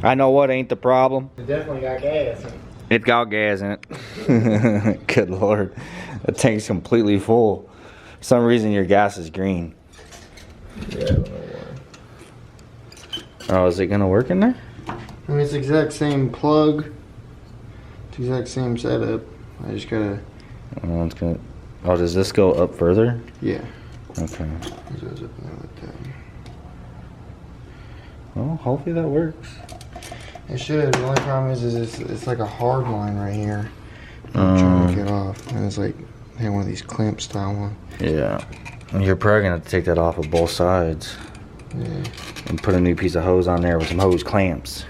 I know what ain't the problem. It definitely got gas in it. It got gas in it. Good Lord. The tank's completely full. For some reason your gas is green. Yeah, I don't know why. Oh, is it gonna work in there? I mean, it's the exact same plug. It's the exact same setup. I just gotta... Oh, it's gonna... Oh, does this go up further? Yeah. Okay. It goes up there like that. Well, hopefully that works. It should. The only problem is it's like a hard line right here. I'm trying to get off. And it's like, hey, one of these clamp style ones. Yeah. You're probably gonna have to take that off of both sides. Yeah. And put a new piece of hose on there with some hose clamps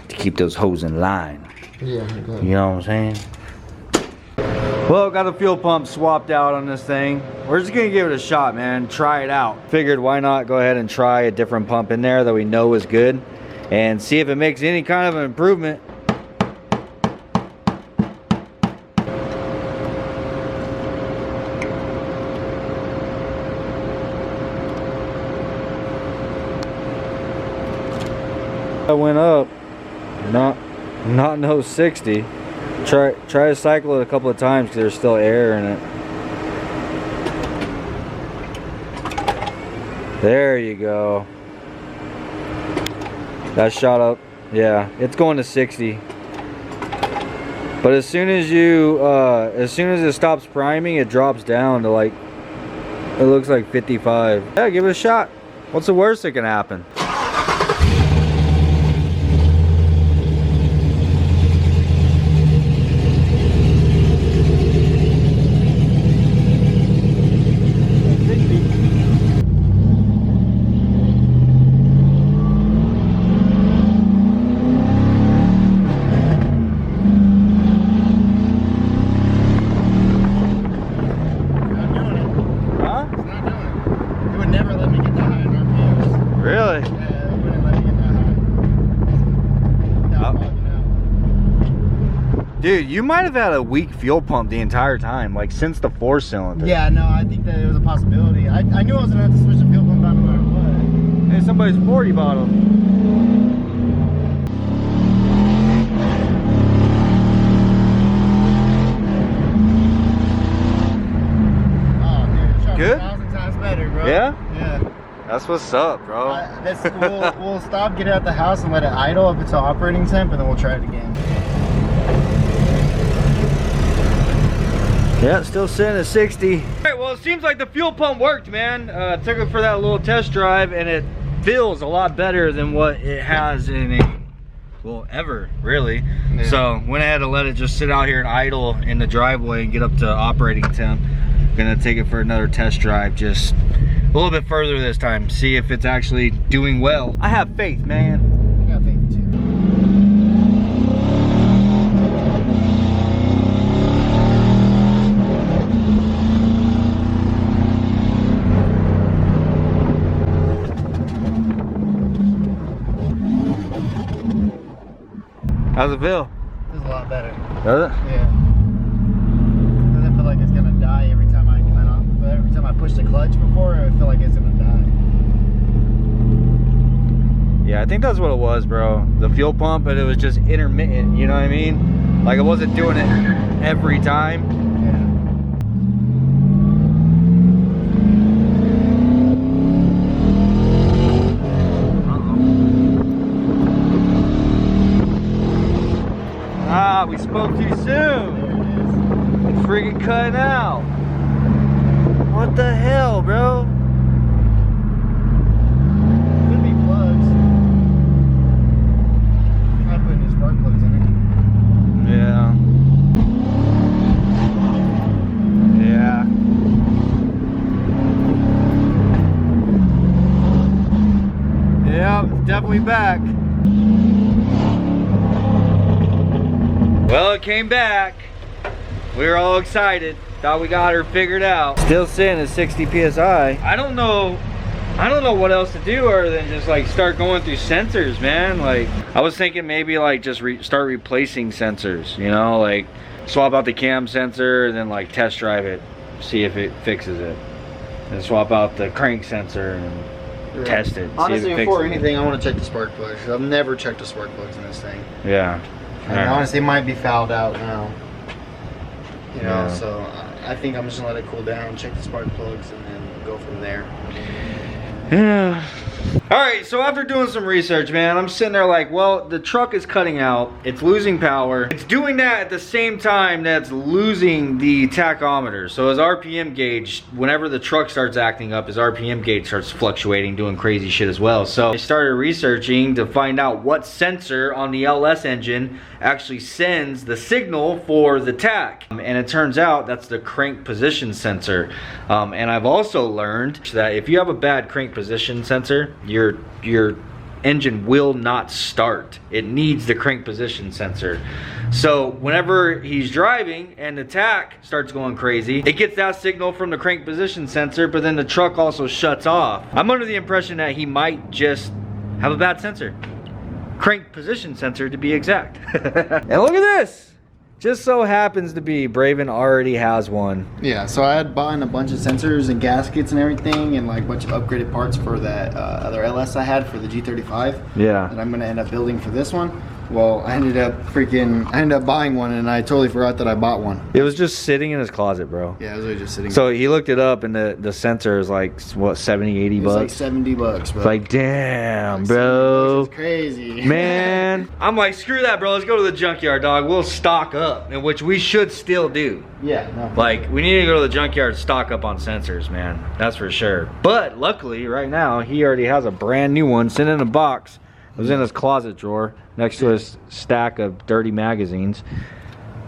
to keep those hoses in line. Yeah, exactly. You know what I'm saying? Well, got the fuel pump swapped out on this thing. We're just gonna give it a shot, man. Try it out. Figured why not go ahead and try a different pump in there that we know is good and see if it makes any kind of an improvement. I went up, not no 60. Try to cycle it a couple of times because there's still air in it. There you go. That shot up. Yeah, it's going to 60. But as soon as it stops priming, it drops down to like, it looks like 55. Yeah, give it a shot. What's the worst that can happen? Dude, you might have had a weak fuel pump the entire time, like since the 4-cylinder. Yeah, no, I think that it was a possibility. I knew I was gonna have to switch the fuel pump out no matter what. Hey, somebody's 40 bottle. Oh, dude, good? 1,000 times better, bro. Yeah? Yeah. That's what's up, bro. We'll stop, get it out the house, and let it idle up to operating temp, and then we'll try it again. Yeah, still sitting at 60. All right, well, it seems like the fuel pump worked, man. Took it for that little test drive, and it feels a lot better than what it has in a, well, ever, really. Yeah. So, went ahead and let it just sit out here and idle in the driveway and get up to operating temp. Gonna take it for another test drive, just a little bit further this time. See if it's actually doing well. I have faith, man. I got faith, too. How's it feel? This is a lot better. Does it? Yeah. Doesn't feel like it's gonna die every time I come out. But every time I push the clutch before, I feel like it's gonna die. Yeah, I think that's what it was, bro. The fuel pump, but it was just intermittent, you know what I mean? Like, I wasn't doing it every time. Ah, we spoke too soon. It's freaking cutting out. What the hell, bro? Could be plugs. I put new spark plugs in it. Yeah. Yeah. Yeah, it's definitely back. Well, it came back. We were all excited. Thought we got her figured out. Still sitting at 60 PSI. I don't know what else to do other than just like start going through sensors, man. Like, I was thinking maybe like just start replacing sensors, you know, like swap out the cam sensor and then like test drive it, see if it fixes it. And swap out the crank sensor and test it. Honestly, before anything, I want to check the spark plugs. I've never checked the spark plugs in this thing. Yeah. And honestly, it might be fouled out now. You know, Yeah. so I think I'm just gonna let it cool down, check the spark plugs, and then go from there. Yeah. All right, so after doing some research, man, I'm sitting there like, well, the truck is cutting out. It's losing power. It's doing that at the same time that's losing the tachometer. So his RPM gauge, whenever the truck starts acting up, his RPM gauge starts fluctuating, doing crazy shit as well. So I started researching to find out what sensor on the LS engine actually sends the signal for the tach. And it turns out that's the crank position sensor. And I've also learned that if you have a bad crank position sensor, your engine will not start. It needs the crank position sensor. So whenever he's driving and the tach starts going crazy, it gets that signal from the crank position sensor, but then the truck also shuts off. I'm under the impression that he might just have a bad sensor. Crank position sensor to be exact. And look at this. Just so happens to be Braven already has one. Yeah, so I had bought a bunch of sensors and gaskets and everything, and like a bunch of upgraded parts for that other LS I had for the G35. Yeah. That I'm gonna end up building for this one. Well, I ended up buying one, and I totally forgot that I bought one. It was just sitting in his closet, bro. Yeah, it was really just sitting. So he looked it up, and the sensor is like, what, 70, 80 It's bucks? like 70 bucks, bro. It's like, damn, bro. It's crazy. Man. I'm like, screw that, bro. Let's go to the junkyard, dog. We'll stock up, and which we should still do. Yeah, no. Like, we need to go to the junkyard and stock up on sensors, man. That's for sure. But luckily, right now, he already has a brand new one sitting in a box. It was in his closet drawer next to his stack of dirty magazines.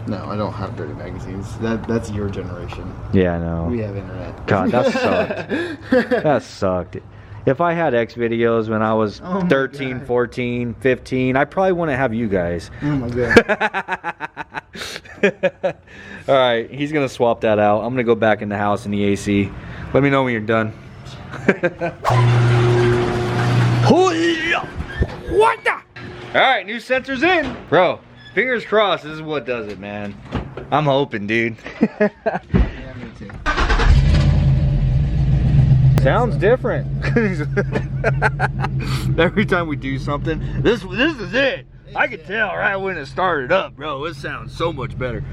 No, I don't have dirty magazines. That's your generation. Yeah, I know. We have internet. God, that sucked. That sucked. If I had X videos when I was 13, God. 14, 15, I probably wouldn't have you guys. Oh my god. All right, he's going to swap that out. I'm going to go back in the house in the AC. Let me know when you're done. What the? All right, new sensors in. Bro, fingers crossed, this is what does it, man. I'm hoping, dude. Yeah, me too. Sounds different. Every time we do something, this is it. I could tell right when it started up, bro. It sounds so much better.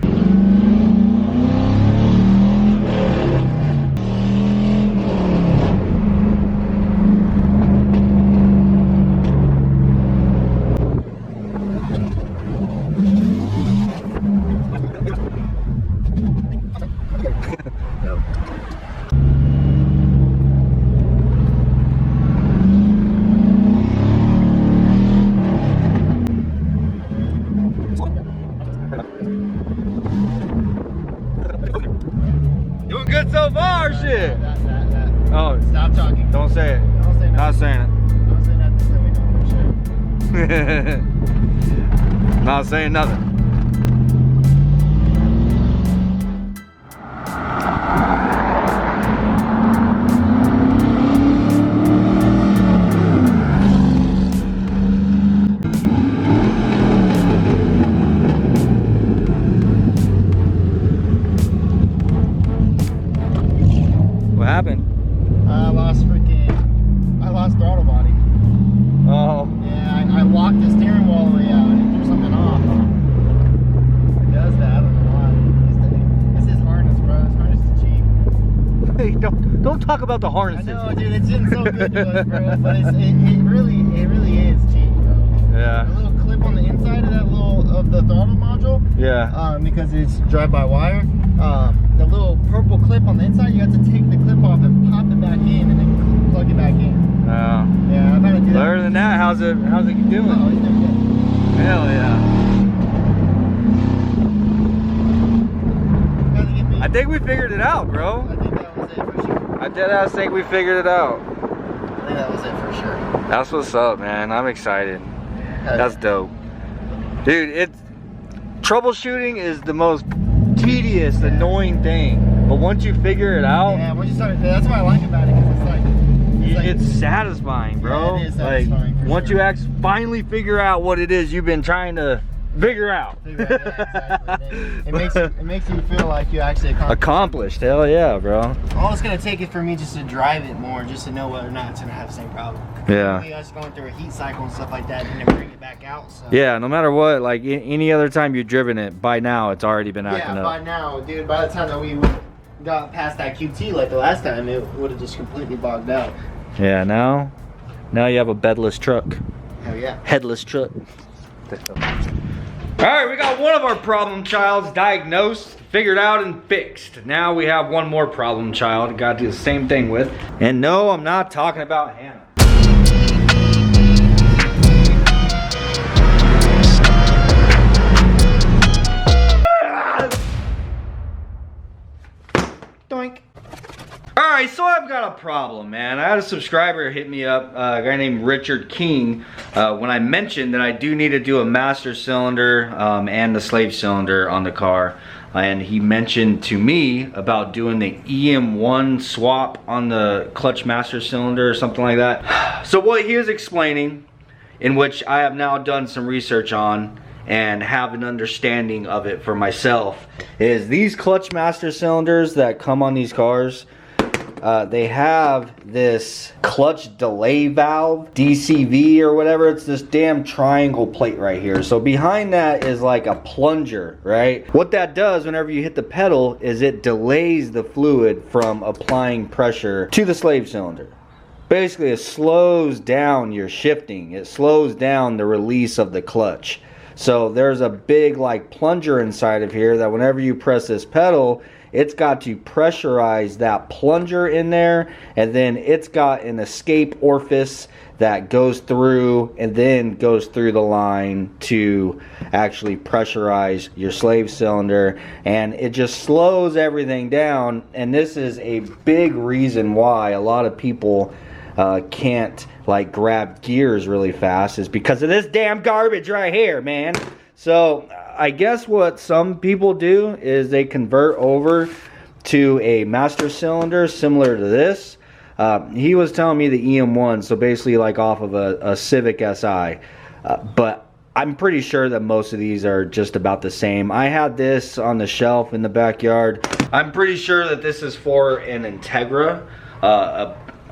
Doing good so far, shit. Oh, Stop talking. don't say it. Don't say nothing. Not saying Don't say nothing. Let me know for it. Not saying nothing. What happened? I lost throttle body. Oh. Yeah, I locked the steering wheel all the way out and threw something off. It does that, I don't know why. This is harness, bro. This harness is cheap. Hey, don't talk about the I harnesses. know, dude, it's been so good to us, bro. But it really is cheap, bro. Yeah. The little clip on the inside of the throttle module. Yeah. Because it's drive-by-wire. The little purple clip on the inside, you have to take the clip off and pop it back in and then plug it back in. Yeah, I've had to do that. Other than that, how's it doing? Oh, it's doing good. Hell yeah. I think we figured it out, bro. I think that was it for sure. I deadass think we figured it out. I think that was it for sure. That's what's up, man. I'm excited. That's dope. Dude, troubleshooting is the most tedious, annoying thing. But once you figure it out, Yeah, once you start, that's what I like about it, because it's satisfying, bro. Yeah, it is satisfying, like for once sure. you finally figure out what it is you've been trying to figure out. Yeah, exactly. It makes you feel like you actually accomplished. Hell yeah, bro. All it's gonna take is for me just to drive it more, just to know whether or not it's gonna have the same problem. Yeah. Maybe us going through a heat cycle and stuff like that, and then bring it back out. So. Yeah, no matter what, like any other time you've driven it, by now it's already been acting up. Yeah, by now, dude. By the time that we got past that QT like the last time, it would have just completely bogged out. Yeah, now you have a bedless truck. Hell yeah. Headless truck. Alright, we got one of our problem childs diagnosed, figured out, and fixed. Now we have one more problem child got to do the same thing with. And no, I'm not talking about Hannah. Doink. Alright, so I've got a problem, man. I had a subscriber hit me up, a guy named Richard King, when I mentioned that I do need to do a master cylinder and the slave cylinder on the car. And he mentioned to me about doing the EM1 swap on the clutch master cylinder or something like that. So what he is explaining, in which I have now done some research on and have an understanding of it for myself, is these clutch master cylinders that come on these cars, they have this clutch delay valve, DCV or whatever. It's this damn triangle plate right here. So behind that is like a plunger, right? What that does whenever you hit the pedal is it delays the fluid from applying pressure to the slave cylinder. Basically, it slows down your shifting. It slows down the release of the clutch. So there's a big like plunger inside of here that whenever you press this pedal, it's got to pressurize that plunger in there, and then it's got an escape orifice that goes through and then goes through the line to actually pressurize your slave cylinder, and it just slows everything down. And this is a big reason why a lot of people can't like grab gears really fast, is because of this damn garbage right here, man. So I guess what some people do is they convert over to a master cylinder similar to this. He was telling me the EM1, so basically like off of a Civic Si. But I'm pretty sure that most of these are just about the same. I had this on the shelf in the backyard. I'm pretty sure that this is for an Integra.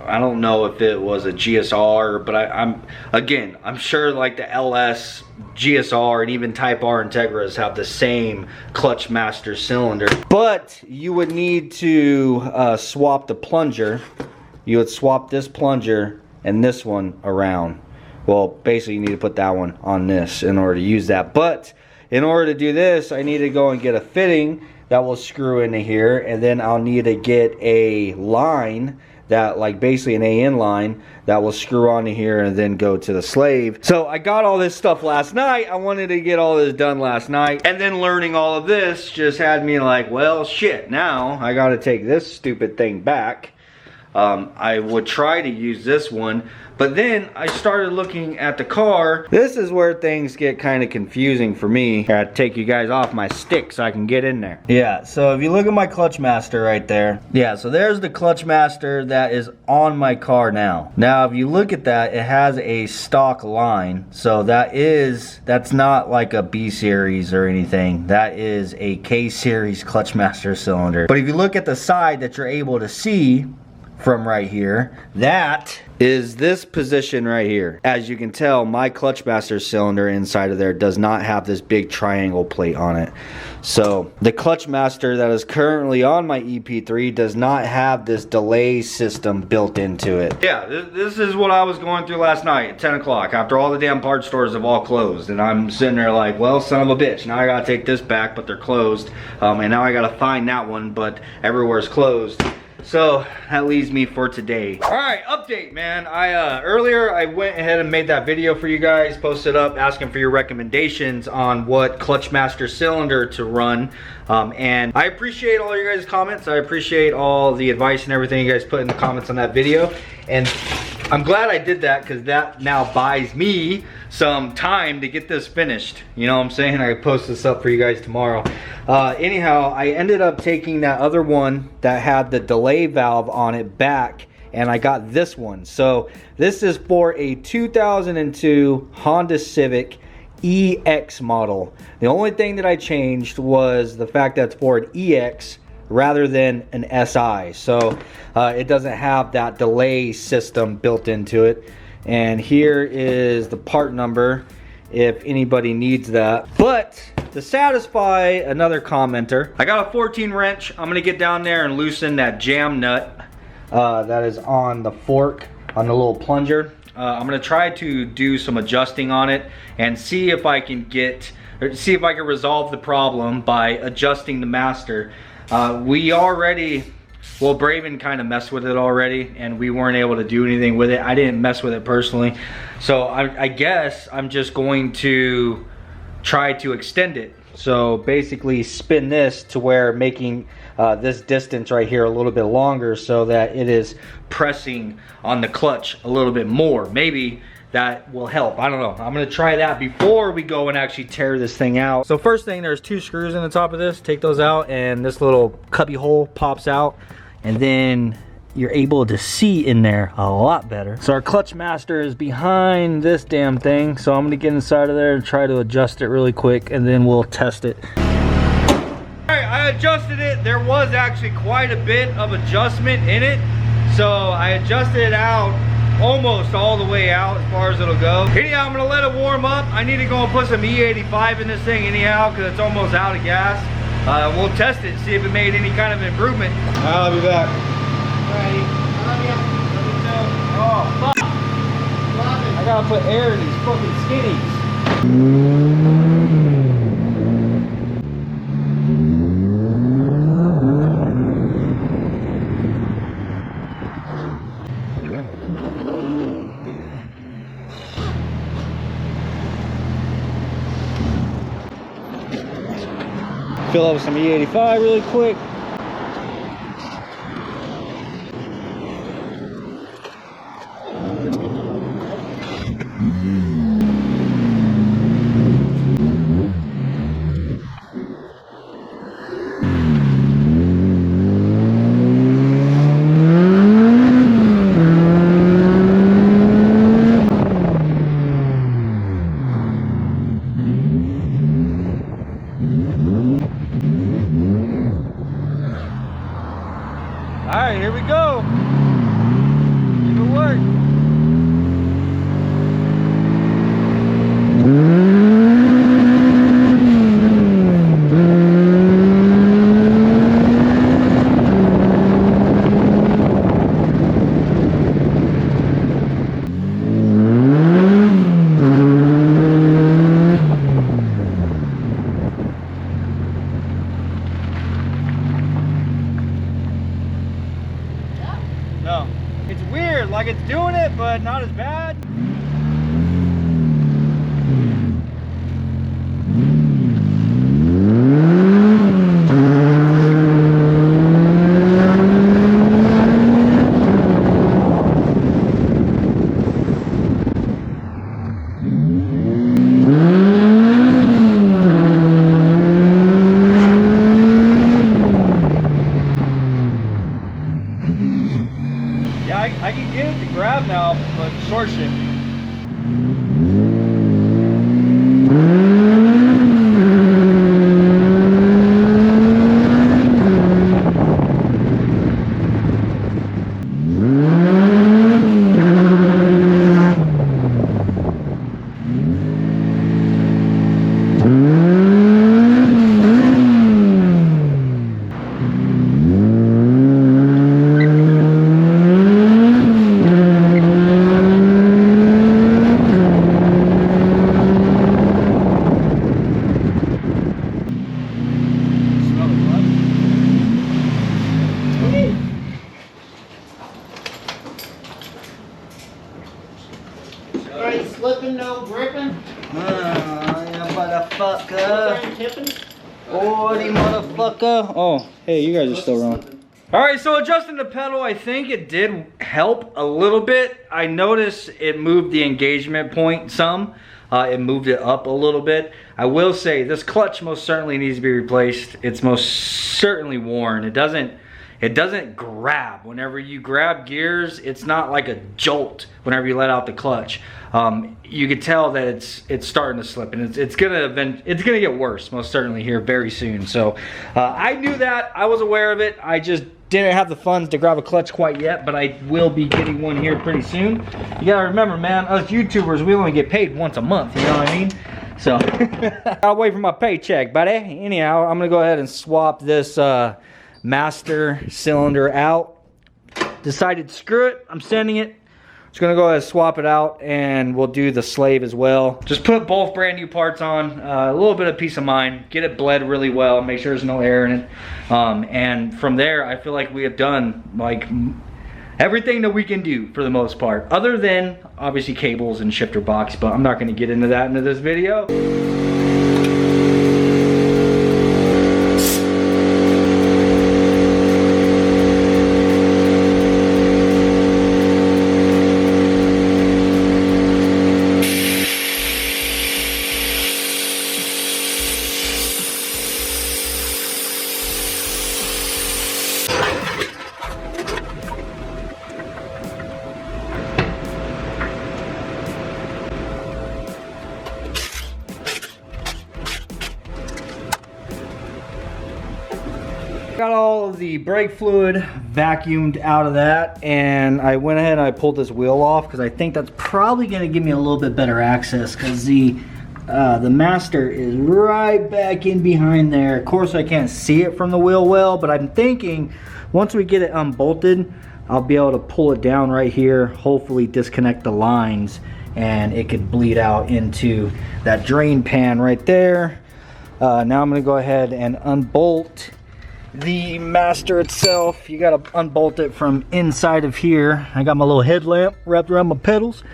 I don't know if it was a GSR, but I'm sure like the LS, GSR, and even Type R Integras have the same clutch master cylinder. But you would need to swap the plunger. You would swap this plunger and this one around. Well, basically you need to put that one on this in order to use that. But in order to do this, I need to go and get a fitting that will screw into here, and then I'll need to get a line that, like basically an AN line that will screw onto here and then go to the slave. So I got all this stuff last night. I wanted to get all this done last night, and then learning all of this just had me like, well shit, now I gotta take this stupid thing back. I would try to use this one, but then I started looking at the car. This is where things get kind of confusing for me. I gotta take you guys off my stick so I can get in there. Yeah, so if you look at my clutch master right there. Yeah, so there's the clutch master that is on my car now. Now, if you look at that, it has a stock line. So that's not like a B series or anything. That is a K series clutch master cylinder. But if you look at the side that you're able to see from right here, that is this position right here. As you can tell, my clutch master cylinder inside of there does not have this big triangle plate on it. So the clutch master that is currently on my EP3 does not have this delay system built into it. Yeah, this is what I was going through last night at 10 o'clock after all the damn parts stores have all closed, and I'm sitting there like, well, son of a bitch, now I gotta take this back, but they're closed, and now I gotta find that one, but everywhere's closed. So that leaves me for today. All right, update, man. Earlier I went ahead and made that video for you guys, posted up asking for your recommendations on what clutch master cylinder to run. And I appreciate all your guys' comments. I appreciate all the advice and everything you guys put in the comments on that video. And I'm glad I did that, because that now buys me some time to get this finished. You know what I'm saying? I post this up for you guys tomorrow. Anyhow, I ended up taking that other one that had the delay valve on it back, and I got this one. So this is for a 2002 Honda Civic EX model. The only thing that I changed was the fact that it's for an EX rather than an SI. So it doesn't have that delay system built into it. And here is the part number if anybody needs that. But to satisfy another commenter, I got a 14 wrench. I'm gonna get down there and loosen that jam nut that is on the fork, on the little plunger. I'm gonna try to do some adjusting on it and see if I can resolve the problem by adjusting the master. We already, well, Braven kind of messed with it already and we weren't able to do anything with it. I didn't mess with it personally. So I guess I'm just going to try to extend it. So basically spin this to where making this distance right here a little bit longer so that it is pressing on the clutch a little bit more. Maybe that will help. I don't know. I'm gonna try that before we go and actually tear this thing out. So first thing, there's 2 screws in the top of this. Take those out and this little cubby hole pops out and then you're able to see in there a lot better. So our clutch master is behind this damn thing. So I'm gonna get inside of there and try to adjust it really quick and then we'll test it. All right, I adjusted it. There was actually quite a bit of adjustment in it. So I adjusted it out almost all the way out as far as it'll go. Anyhow, I'm gonna let it warm up. I need to go and put some E85 in this thing anyhow because it's almost out of gas. We'll test it, see if it made any kind of improvement. I'll be back. Alrighty. I love you. Oh, fuck. Love it. I gotta put air in these fucking skinnies. Fill up with some E85 really quick. Alright, here we go. Give it work. No. It's weird, like it's doing it, but not as bad. Yeah, I can get it to grab now, but short shift. Alright, slipping, no gripping. Yeah, motherfucker. Tipping. Ordy motherfucker. Oh, hey, you guys are still wrong. Alright, so adjusting the pedal, I think it did help a little bit. I noticed it moved the engagement point some. It moved it up a little bit. I will say this clutch most certainly needs to be replaced. It's most certainly worn. It it doesn't grab. Whenever you grab gears, it's not like a jolt whenever you let out the clutch. You can tell that it's starting to slip, and it's gonna get worse most certainly here very soon. So I knew that, I was aware of it. I just didn't have the funds to grab a clutch quite yet, but I will be getting one here pretty soon. You gotta remember, man, us YouTubers, we only get paid once a month, you know what I mean? So I'll wait for my paycheck, buddy. Anyhow, I'm gonna go ahead and swap this master cylinder out. Decided, screw it, I'm sending it. Just gonna go ahead and swap it out, and we'll do the slave as well. Just put both brand new parts on, a little bit of peace of mind, get it bled really well, make sure there's no air in it. And from there, I feel like we have done like everything that we can do for the most part, other than obviously cables and shifter box, but I'm not gonna get into that into this video. Got all of the brake fluid vacuumed out of that, and I went ahead and I pulled this wheel off because I think that's probably going to give me a little bit better access, because the Master is right back in behind there. Of course I can't see it from the wheel well, but I'm thinking once we get it unbolted, I'll be able to pull it down right here, hopefully disconnect the lines, and it could bleed out into that drain pan right there. Now I'm going to go ahead and unbolt the Master itself. You got to unbolt it from inside of here. I got my little headlamp wrapped around my pedals.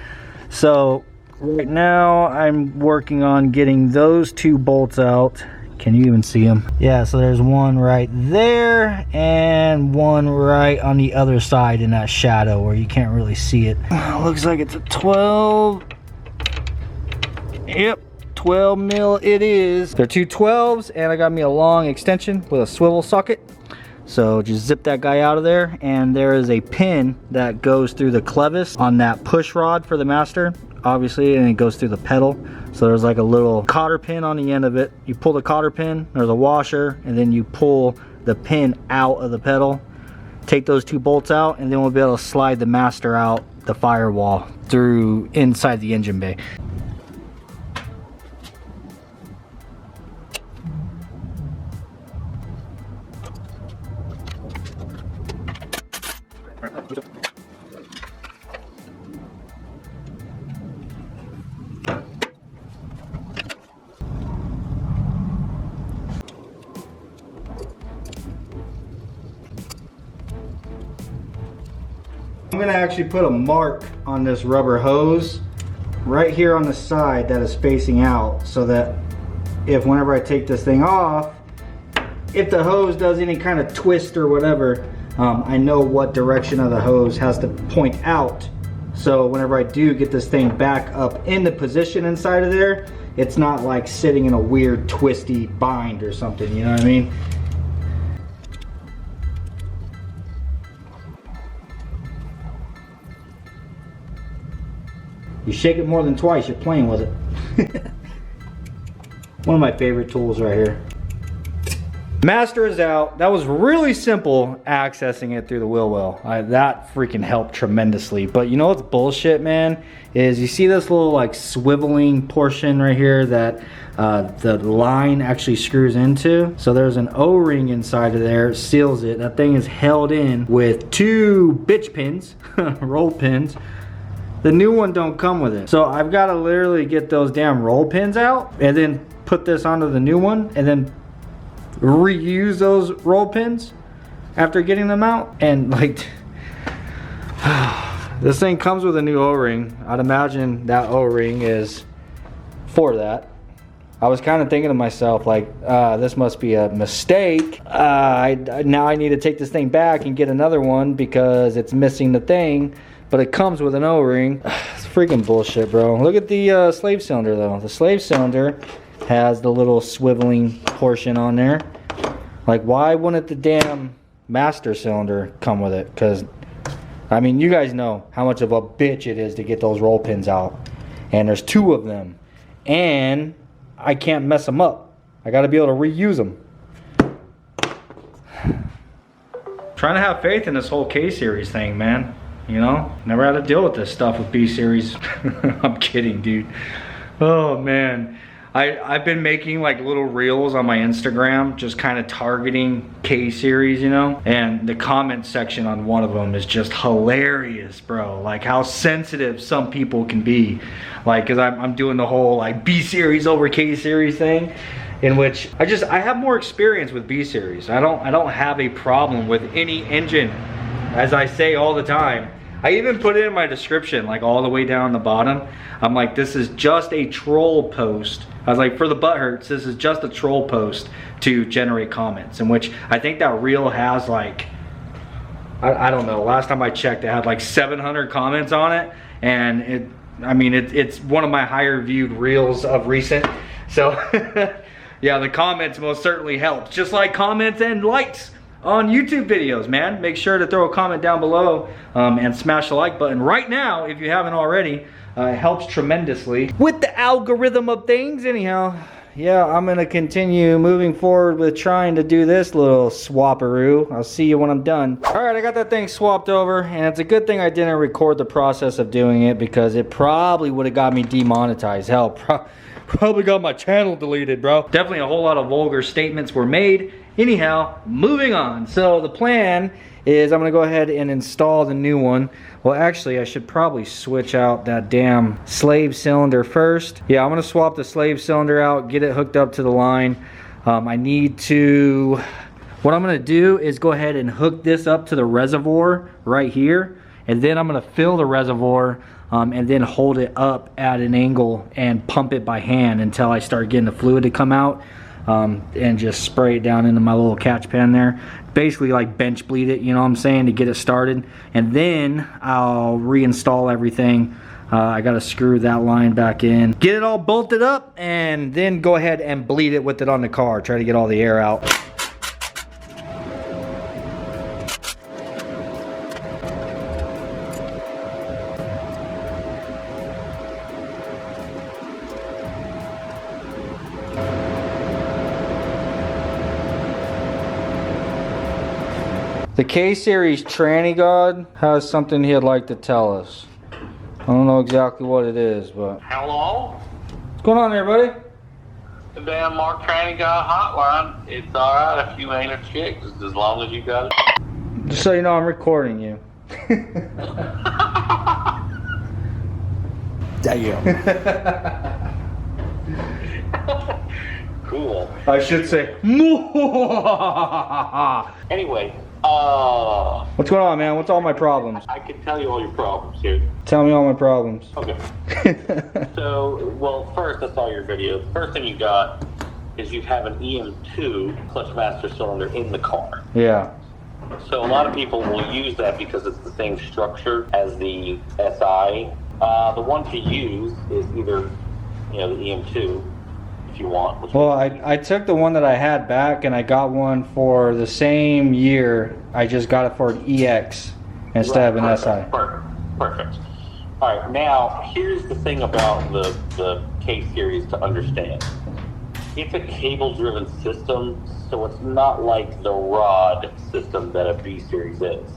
So right now I'm working on getting those two bolts out. Can you even see them? Yeah, so there's one right there and one right on the other side in that shadow where you can't really see it. Looks like it's a 12. Yep, 12 mil it is. They're two 12s, and I got me a long extension with a swivel socket. So just zip that guy out of there, and there is a pin that goes through the clevis on that push rod for the Master, obviously, and it goes through the pedal. So there's like a little cotter pin on the end of it. You pull the cotter pin, there's a washer, and then you pull the pin out of the pedal. Take those two bolts out, and then we'll be able to slide the Master out the firewall through inside the engine bay. I'm gonna actually put a mark on this rubber hose right here on the side that is facing out, so that if whenever I take this thing off, if the hose does any kind of twist or whatever, I know what direction of the hose has to point out. So whenever I do get this thing back up in the position inside of there, it's not like sitting in a weird twisty bind or something, you know what I mean? You shake it more than twice, you're playing with it. One of my favorite tools right here. Master is out. That was really simple accessing it through the wheel well. That freaking helped tremendously. But you know what's bullshit, man? Is you see this little like swiveling portion right here that the line actually screws into? So there's an O-ring inside of there, it seals it. That thing is held in with two bitch pins, roll pins. The new one don't come with it. So I've got to literally get those damn roll pins out and then put this onto the new one and then reuse those roll pins after getting them out. And like, this thing comes with a new O-ring. I'd imagine that O-ring is for that. I was kind of thinking to myself, like, this must be a mistake. Now I need to take this thing back and get another one because it's missing the thing. But it comes with an O-ring. It's freaking bullshit, bro. Look at the slave cylinder, though. The slave cylinder has the little swiveling portion on there. Like, why wouldn't the damn Master cylinder come with it, because I mean, you guys know how much of a bitch it is to get those roll pins out, and there's 2 of them, and I can't mess them up. I got to be able to reuse them. Trying to have faith in this whole K series thing, man. You know, never had to deal with this stuff with B series. I'm kidding, dude. Oh man, I've been making like little reels on my Instagram, just kind of targeting K series, you know, and the comment section on one of them is just hilarious, bro. Like how sensitive some people can be, like, cause I'm doing the whole like B series over K series thing, in which I have more experience with B series. I don't have a problem with any engine, as I say all the time. I even put it in my description, like all the way down the bottom. I'm like, this is just a troll post. I was like, for the butt hurts, this is just a troll post to generate comments, in which I think that reel has like, I don't know, last time I checked it had like 700 comments on it, and it's one of my higher viewed reels of recent. So yeah, the comments most certainly helped, just like comments and likes on YouTube videos, man. Make sure to throw a comment down below and smash the like button right now if you haven't already. It helps tremendously with the algorithm of things. Anyhow, yeah, I'm gonna continue moving forward with trying to do this little swapperoo. I'll see you when I'm done. All right, I got that thing swapped over, and it's a good thing I didn't record the process of doing it, because it probably would have got me demonetized. Hell, probably got my channel deleted, bro. Definitely a whole lot of vulgar statements were made. Anyhow, moving on. So the plan is I'm gonna go ahead and install the new one. Well, actually, I should probably switch out that damn slave cylinder first. Yeah, I'm gonna swap the slave cylinder out, get it hooked up to the line. What I'm gonna do is go ahead and hook this up to the reservoir right here, and then I'm gonna fill the reservoir and then hold it up at an angle and pump it by hand until I start getting the fluid to come out. And just spray it down into my little catch pan there. Basically like bench bleed it, you know what I'm saying, to get it started. And then I'll reinstall everything. I gotta screw that line back in, get it all bolted up, and then go ahead and bleed it with it on the car. Try to get all the air out. The K-Series tranny god has something he'd like to tell us. I don't know exactly what it is, but... Hello? What's going on there, buddy? The damn Mark Tranny got hotline. It's alright if you ain't a chick, just as long as you got it. Just so you know, I'm recording you. Damn. Cool. I should say... Anyway, What's going on, man? What's all my problems? I can tell you all your problems here. Tell me all my problems. Okay. So, well, first I saw your video. The first thing you got is you have an EM2 clutch master cylinder in the car. Yeah. So a lot of people will use that because it's the same structure as the SI. The one to use is either, the EM2, if you want. Well, I took the one that I had back, and I got one for the same year. I just got it for an EX instead of an SI. Perfect. All right, now here's the thing about the K series to understand. It's a cable-driven system, so it's not like the rod system that a B series is.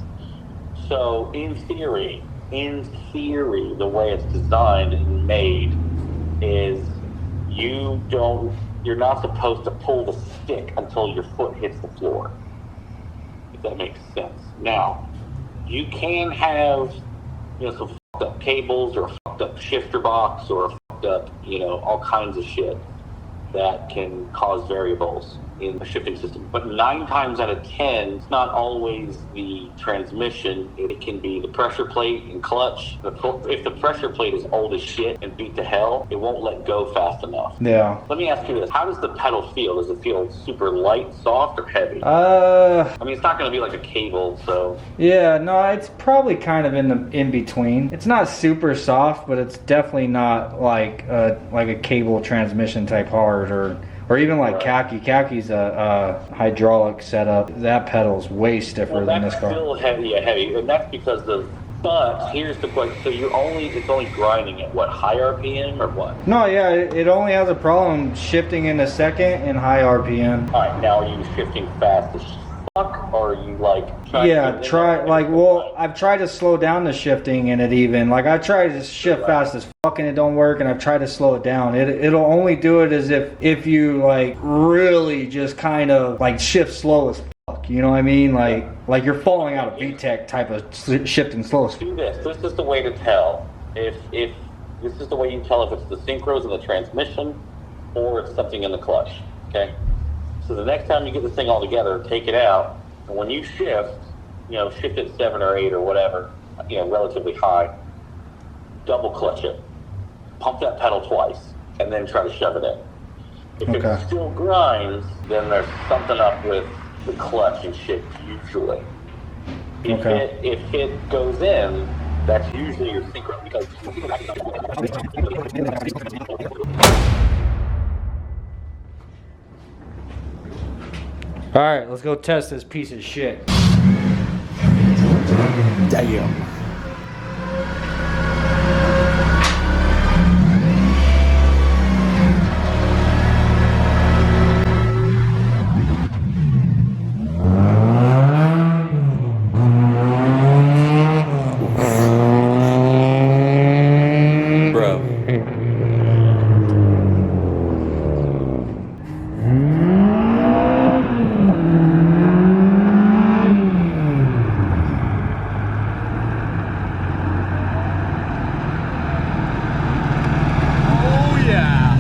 So in theory, the way it's designed and made is you're not supposed to pull the stick until your foot hits the floor, if that makes sense. Now, you can have, some fucked up cables or a fucked up shifter box or a fucked up, all kinds of shit that can cause variables in the shifting system. But 9 times out of 10, it's not always the transmission. It can be the pressure plate and clutch. If the pressure plate is old as shit and beat to hell, it won't let go fast enough. Yeah. Let me ask you this. How does the pedal feel? Does it feel super light, soft, or heavy? It's not going to be like a cable, so... Yeah, no, it's probably kind of in between. It's not super soft, but it's definitely not like a cable transmission type hard Or even like Khaki's a hydraulic setup. That pedal's way stiffer than this car. Still heavy, and that's because of. But here's the question: so it's only grinding at what, high RPM or what? No, yeah, it only has a problem shifting in a second and high RPM. All right, now are you shifting fast as fuck, or are you like? I've tried to slow down the shifting and it even like I tried to shift fast as fuck and it don't work, and I've tried to slow it down. It'll only do it as if you like really just kind of like shift slow as fuck. You know what I mean? Like you're falling out of VTEC type of shifting slow. Do this. This is the way to tell if this is the way you tell if it's the synchros in the transmission or it's something in the clutch. Okay. So the next time you get this thing all together, take it out, and when you shift, shift it 7 or 8 or whatever, relatively high, double clutch it, pump that pedal twice, and then try to shove it in. If it still grinds, then there's something up with the clutch and shit usually. If it goes in, that's usually your synchro because. All right, let's go test this piece of shit. Damn.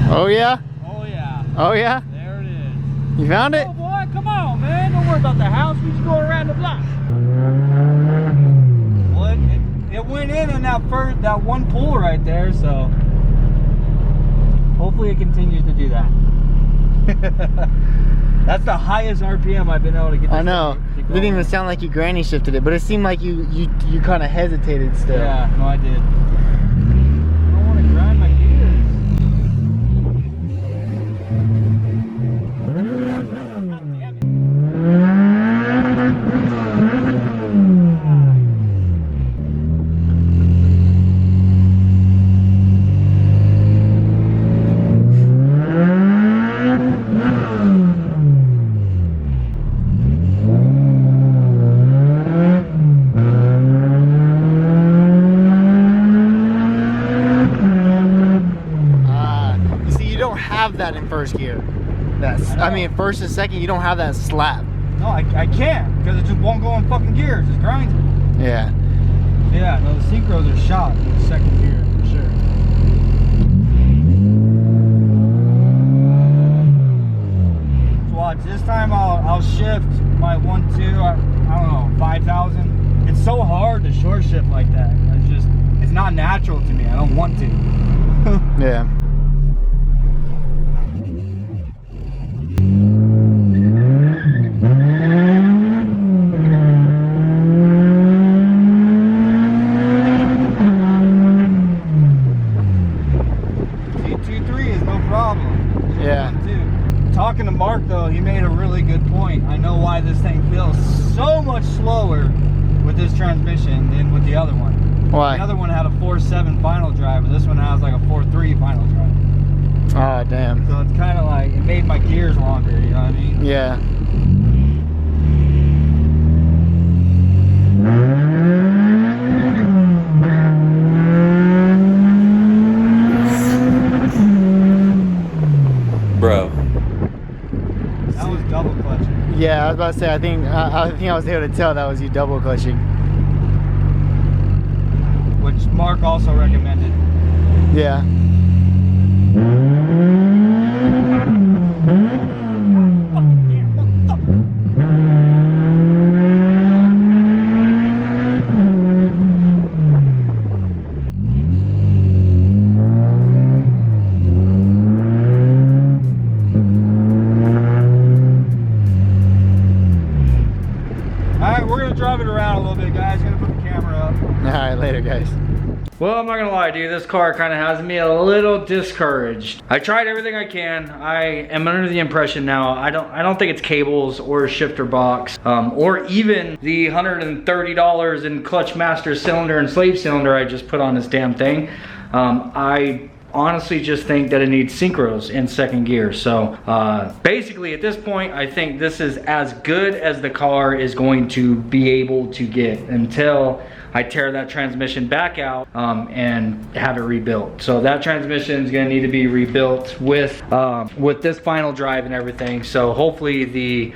Oh yeah? Oh yeah. Oh yeah? There it is. You found it? Oh boy, come on, man. Don't worry about the house. We just go around the block. Well, it went in that one pool right there, so hopefully it continues to do that. That's the highest RPM I've been able to get. I know. It didn't even sound like you granny shifted it, but it seemed like you kind of hesitated still. Yeah, no, I did. I don't want to grind my gears. That in first gear. I mean, first and second, you don't have that slap. No, I can't because it just won't go in fucking gears. It's grinding. Yeah. Yeah, no, the synchros are shot in the second gear for sure. Watch this time. I'll shift my 1.2. I don't know, 5,000. It's so hard to short shift like that. It's not natural to me. I don't want to. Yeah. Talking to Mark though, he made a really good point. I know why this thing feels so much slower with this transmission than with the other one. Why? The other one had a 4.7 final drive, but this one has like a 4.3 final drive. Oh damn. So it's kind of like, it made my gears longer, you know what I mean? Yeah. Bro. That was double clutching. Yeah, I was about to say, I think I was able to tell that was you double clutching. Which Mark also recommended. Yeah. Alright, we're going to drive it around a little bit, guys. Going to put the camera up. Alright, later, guys. Well, I'm not gonna lie, dude, this car kind of has me a little discouraged. I tried everything I can. I am under the impression now, I don't think it's cables or shifter box, or even the $130 in clutch master cylinder and slave cylinder I just put on this damn thing. I honestly just think that it needs synchros in second gear. So basically at this point, I think this is as good as the car is going to be able to get until I tear that transmission back out and have it rebuilt. So that transmission is gonna need to be rebuilt with this final drive and everything. So hopefully the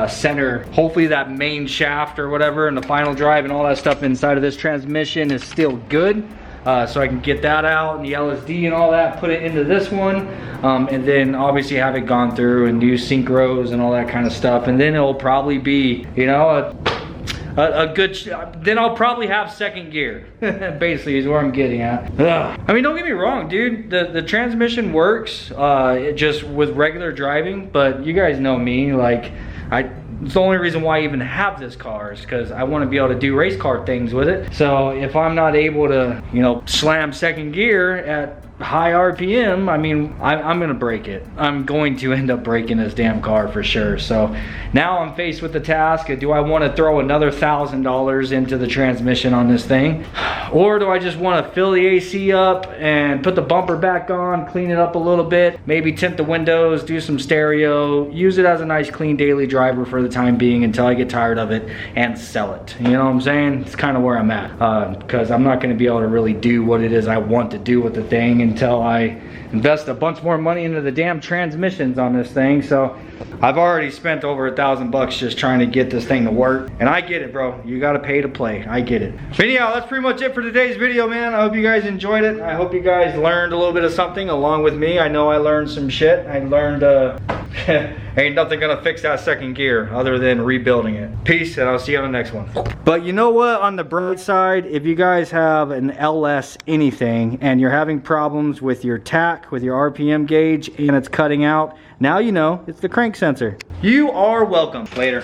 center, hopefully that main shaft or whatever and the final drive and all that stuff inside of this transmission is still good. So I can get that out and the LSD and all that, put it into this one, and then obviously have it gone through and do synchros and all that kind of stuff. And then it'll probably be, you know, a good, then I'll probably have second gear, basically is where I'm getting at. Ugh. I mean, don't get me wrong, dude, the transmission works just with regular driving, but you guys know me, like, it's the only reason why I even have this car is because I want to be able to do race car things with it. So if I'm not able to, you know, slam second gear at high RPM, I mean, I'm gonna break it. I'm going to end up breaking this damn car for sure. So now I'm faced with the task of, do I want to throw another $1,000 into the transmission on this thing? Or do I just want to fill the AC up and put the bumper back on, clean it up a little bit, maybe tint the windows, do some stereo, use it as a nice clean daily driver for the time being until I get tired of it and sell it. You know what I'm saying? It's kind of where I'm at, because I'm not going to be able to really do what it is I want to do with the thing until I invest a bunch more money into the damn transmissions on this thing. So I've already spent over $1,000 just trying to get this thing to work, and I get it, bro. You gotta pay to play. I get it. But anyhow, that's pretty much it for today's video, man. I hope you guys enjoyed it. I hope you guys learned a little bit of something along with me. I know I learned some shit. I learned ain't nothing gonna fix that second gear other than rebuilding it. Peace, and I'll see you on the next one. But you know what, on the bright side, if you guys have an LS anything and you're having problems with your tach, with your RPM gauge, and it's cutting out, now you know it's the crank sensor. You are welcome. Later.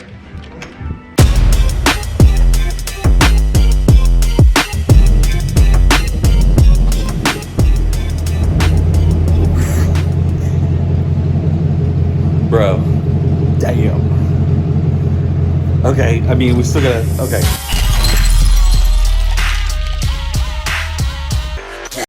Bro, damn. Okay, I mean, we still gotta, okay.